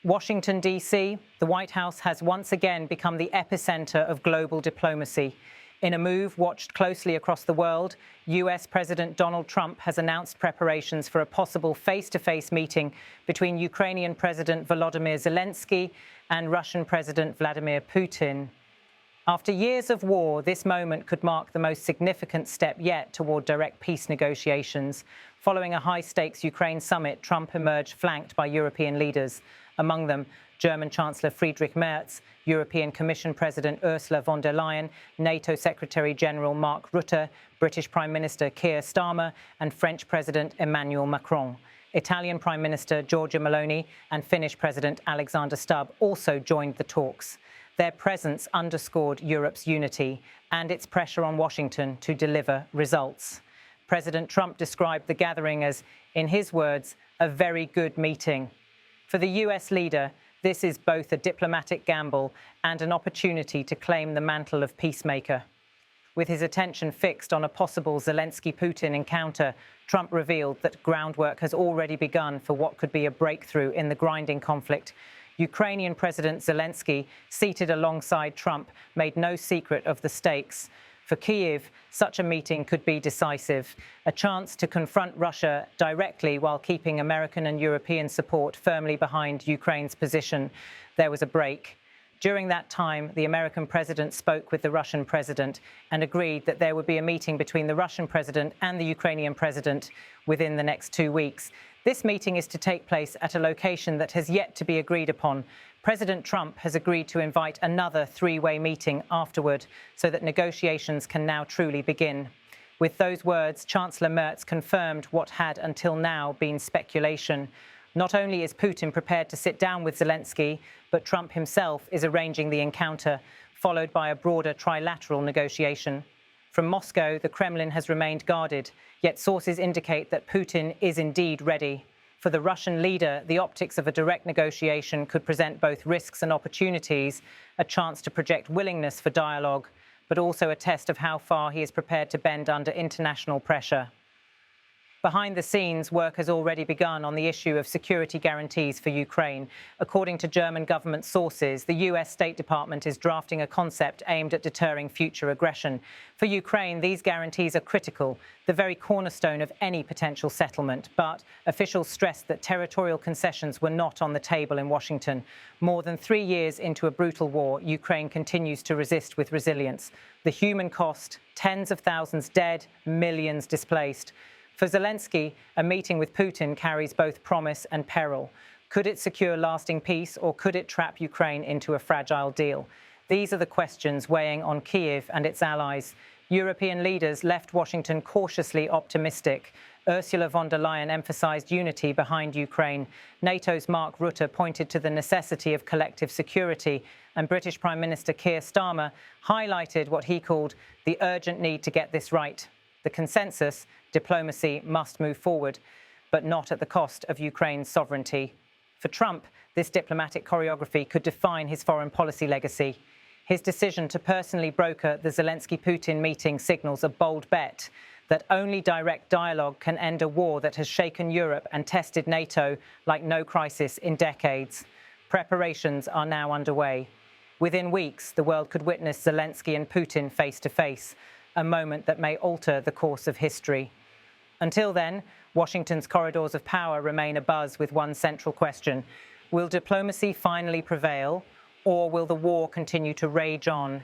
Washington, D.C., the White House has once again become the epicenter of global diplomacy. In a move watched closely across the world, US President Donald Trump has announced preparations for a possible face-to-face meeting between Ukrainian President Volodymyr Zelensky and Russian President Vladimir Putin. After years of war, this moment could mark the most significant step yet toward direct peace negotiations. Following a high-stakes Ukraine summit, Trump emerged flanked by European leaders, among them German Chancellor Friedrich Merz, European Commission President Ursula von der Leyen, NATO Secretary-General Mark Rutte, British Prime Minister Keir Starmer, and French President Emmanuel Macron. Italian Prime Minister Giorgia Meloni and Finnish President Alexander Stubb also joined the talks. Their presence underscored Europe's unity and its pressure on Washington to deliver results. President Trump described the gathering as, in his words, a very good meeting. For the US leader, this is both a diplomatic gamble and an opportunity to claim the mantle of peacemaker. With his attention fixed on a possible Zelensky-Putin encounter, Trump revealed that groundwork has already begun for what could be a breakthrough in the grinding conflict. Ukrainian President Zelensky, seated alongside Trump, made no secret of the stakes. For Kyiv, such a meeting could be decisive, a chance to confront Russia directly while keeping American and European support firmly behind Ukraine's position. There was a break. During that time, the American president spoke with the Russian president and agreed that there would be a meeting between the Russian president and the Ukrainian president within the next 2 weeks. This meeting is to take place at a location that has yet to be agreed upon. President Trump has agreed to invite another three-way meeting afterward so that negotiations can now truly begin. With those words, Chancellor Merz confirmed what had until now been speculation. Not only is Putin prepared to sit down with Zelensky, but Trump himself is arranging the encounter, followed by a broader trilateral negotiation. From Moscow, the Kremlin has remained guarded, yet sources indicate that Putin is indeed ready. For the Russian leader, the optics of a direct negotiation could present both risks and opportunities, a chance to project willingness for dialogue, but also a test of how far he is prepared to bend under international pressure. Behind the scenes, work has already begun on the issue of security guarantees for Ukraine. According to German government sources, the US State Department is drafting a concept aimed at deterring future aggression. For Ukraine, these guarantees are critical, the very cornerstone of any potential settlement. But officials stressed that territorial concessions were not on the table in Washington. More than 3 years into a brutal war, Ukraine continues to resist with resilience. The human cost, tens of thousands dead, millions displaced. For Zelensky, a meeting with Putin carries both promise and peril. Could it secure lasting peace, or could it trap Ukraine into a fragile deal? These are the questions weighing on Kyiv and its allies. European leaders left Washington cautiously optimistic. Ursula von der Leyen emphasized unity behind Ukraine. NATO's Mark Rutte pointed to the necessity of collective security. And British Prime Minister Keir Starmer highlighted what he called the urgent need to get this right. The consensus: diplomacy must move forward, but not at the cost of Ukraine's sovereignty. For Trump, this diplomatic choreography could define his foreign policy legacy. His decision to personally broker the Zelensky-Putin meeting signals a bold bet that only direct dialogue can end a war that has shaken Europe and tested NATO like no crisis in decades. Preparations are now underway. Within weeks, the world could witness Zelensky and Putin face to face, a moment that may alter the course of history. Until then, Washington's corridors of power remain abuzz with one central question: will diplomacy finally prevail, or will the war continue to rage on